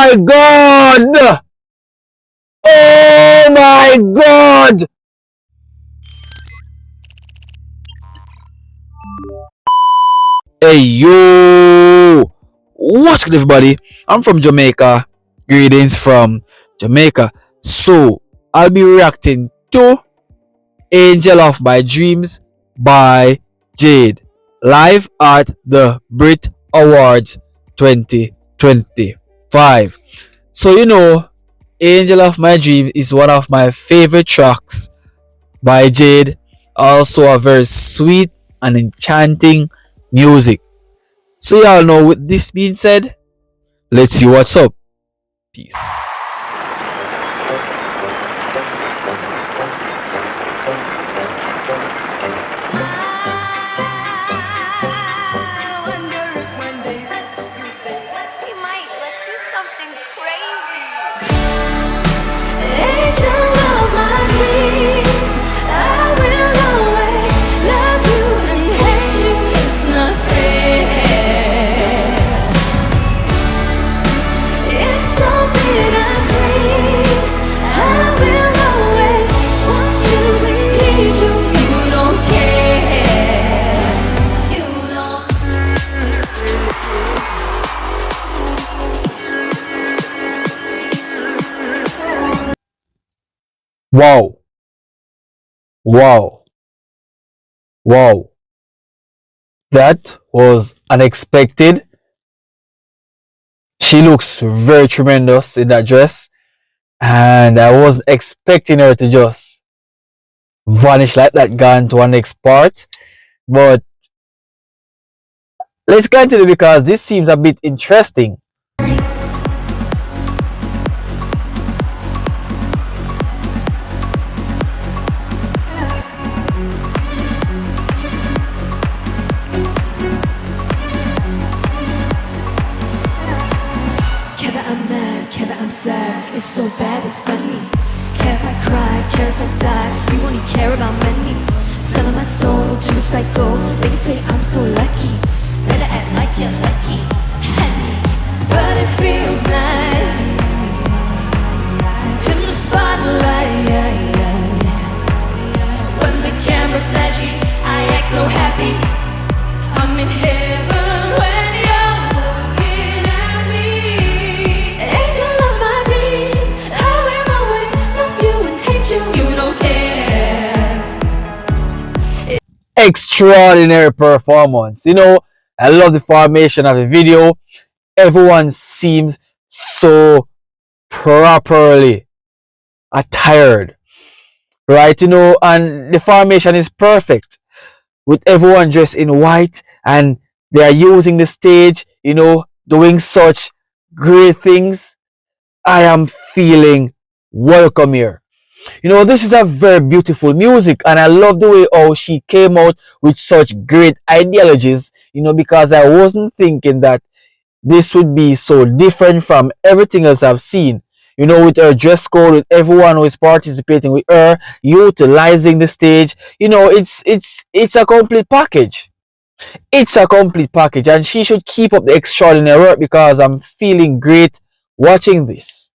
my god! Oh my god! Hey yo! What's good, everybody? I'm from Jamaica. Greetings from Jamaica. So, I'll be reacting to Angel of My Dreams by Jade, live at the BRIT Awards 2025. So, Angel of My Dreams is one of my favorite tracks by Jade. Also, a very sweet and enchanting music. So, y'all know, with this being said, let's see what's up. Peace. Wow. Wow. Wow. That was unexpected. She looks very tremendous in that dress. And I wasn't expecting her to just vanish like that, gone to our next part. But let's continue because this seems a bit interesting. I'm sad, it's so bad, it's funny. Care if I cry, care if I die, you only care about money. Selling my soul to a psycho, they say I'm so lucky. Better act like you're lucky, honey. But it feels nice in the spotlight. When the camera flashy, I act so happy. I'm in heaven when you're looking at me. Angel of my dreams, I will always love you and hate you. You don't care. Extraordinary performance. I love the formation of the video. Everyone seems so properly attired, right? And the formation is perfect with everyone dressed in white, and they are using the stage, doing such great things. I am feeling welcome here. This is a very beautiful music, and I love the way how she came out with such great ideologies, because I wasn't thinking that this would be so different from everything else I've seen. With her dress code, with everyone who is participating with her, utilizing the stage, it's a complete package. It's a complete package, and she should keep up the extraordinary work because I'm feeling great watching this.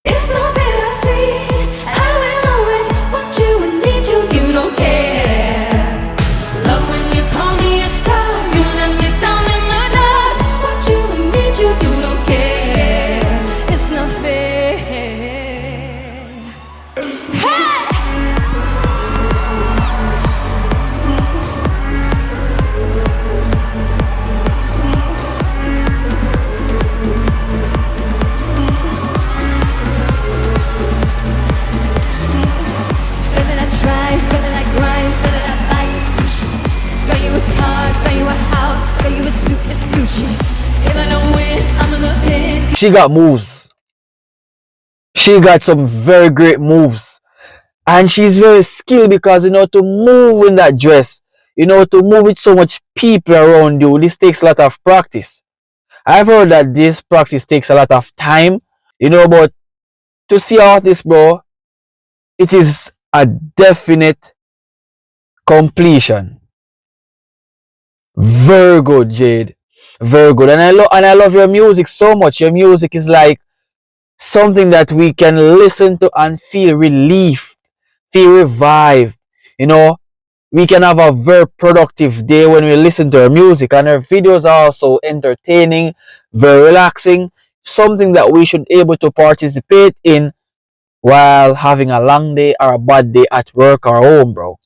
It's so bittersweet. I will always want you and need you. You don't care. Love when you call me a star. You let me down in the dark. Want you and need you. You don't care. It's not fair. Hey! She got moves. She got some very great moves. And she's very skilled because, to move in that dress, to move with so much people around you, this takes a lot of practice. I've heard that this practice takes a lot of time, but to see all this, bro, it is a definite completion. Very good, Jade. Very good. And I love your music so much. Your music is like something that we can listen to and feel relief, feel revived. You know, we can have a very productive day when we listen to her music, and her videos are also entertaining, very relaxing, something that we should be able to participate in while having a long day or a bad day at work or home, bro.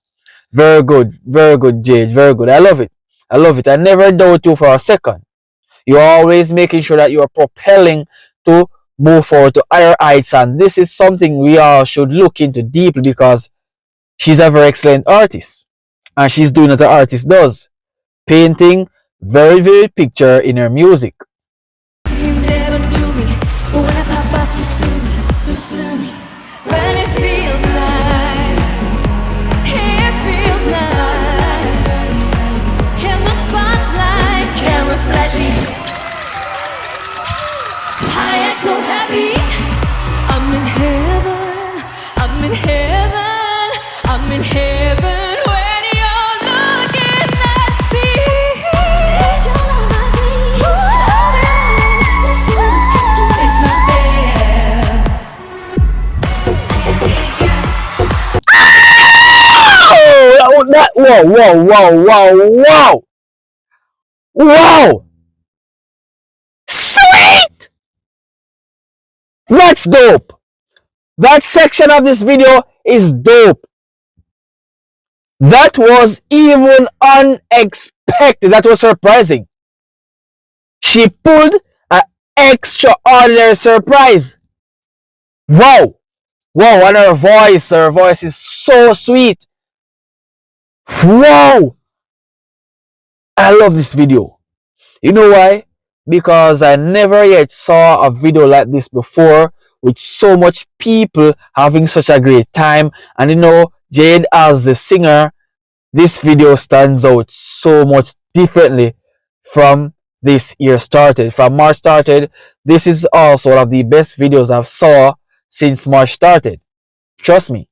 Very good, Jade, very good. I love it. I love it. I never doubt you for a second. You're always making sure that you're propelling to move forward to higher heights, and this is something we all should look into deeply because she's a very excellent artist, and she's doing what an artist does, painting very vivid picture in her music. You never knew me, but when I pop off, you sue me, so sue me. When it feels nice, it feels nice. In the spotlight, camera flashing, I act so happy. I'm in heaven, I'm in heaven, I'm in heaven. When you're looking at me, you're all my dreams. It's not fair. Oh, whoa! Sweet! That's dope. That section of this video is dope. That was even unexpected. That was surprising. She pulled an extraordinary surprise. Wow. Wow, and her voice is so sweet. Wow. I love this video. You know why? Because I never yet saw a video like this before with so much people having such a great time. And you know, Jade as the singer, this video stands out so much differently from this year started. From March started, this is also one of the best videos I've saw since March started. Trust me.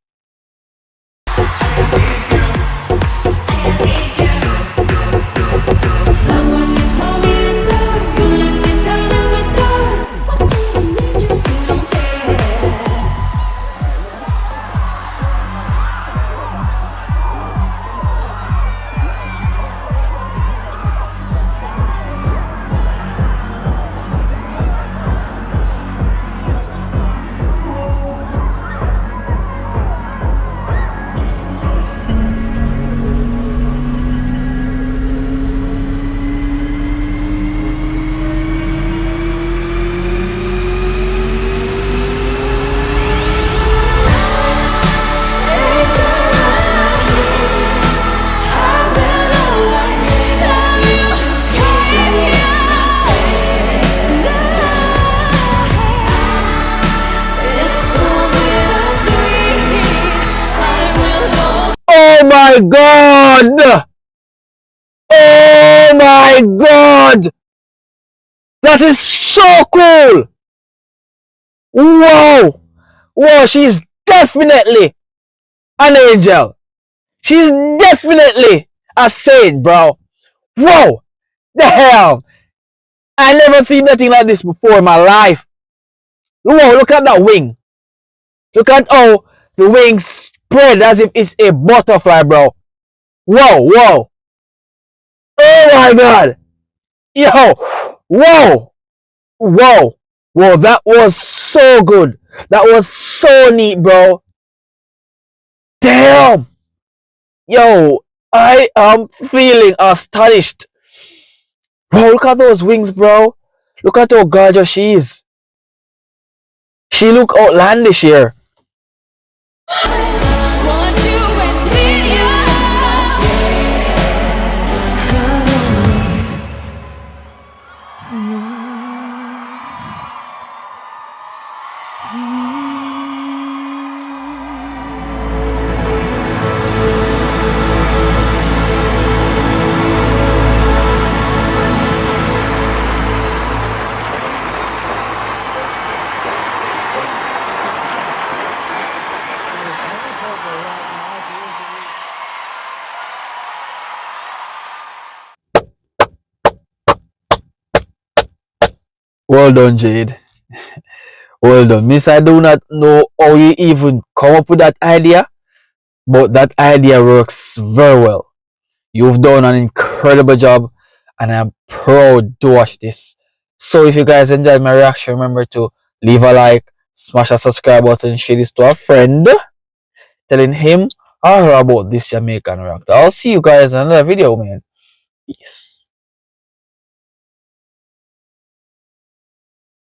Oh my God! Oh my God! That is so cool! Wow! Wow, she's definitely an angel. She's definitely a saint, bro. Whoa! The hell! I never seen nothing like this before in my life. Whoa, look at that wing. Look at how the wings spread as if it's a butterfly, bro. Whoa! Oh my God! Yo! Whoa! Whoa, that was so good. That was so neat, bro. Damn! Yo, I am feeling astonished. Bro, look at those wings, bro. Look at how gorgeous she is. She look outlandish here. Well done, Jade. Well done. Miss, I do not know how you even come up with that idea, but that idea works very well. You've done an incredible job, and I'm proud to watch this. So if you guys enjoyed my reaction, remember to leave a like, smash a subscribe button, share this to a friend, telling him or her about this Jamaican reactor. I'll see you guys in another video, man. Peace.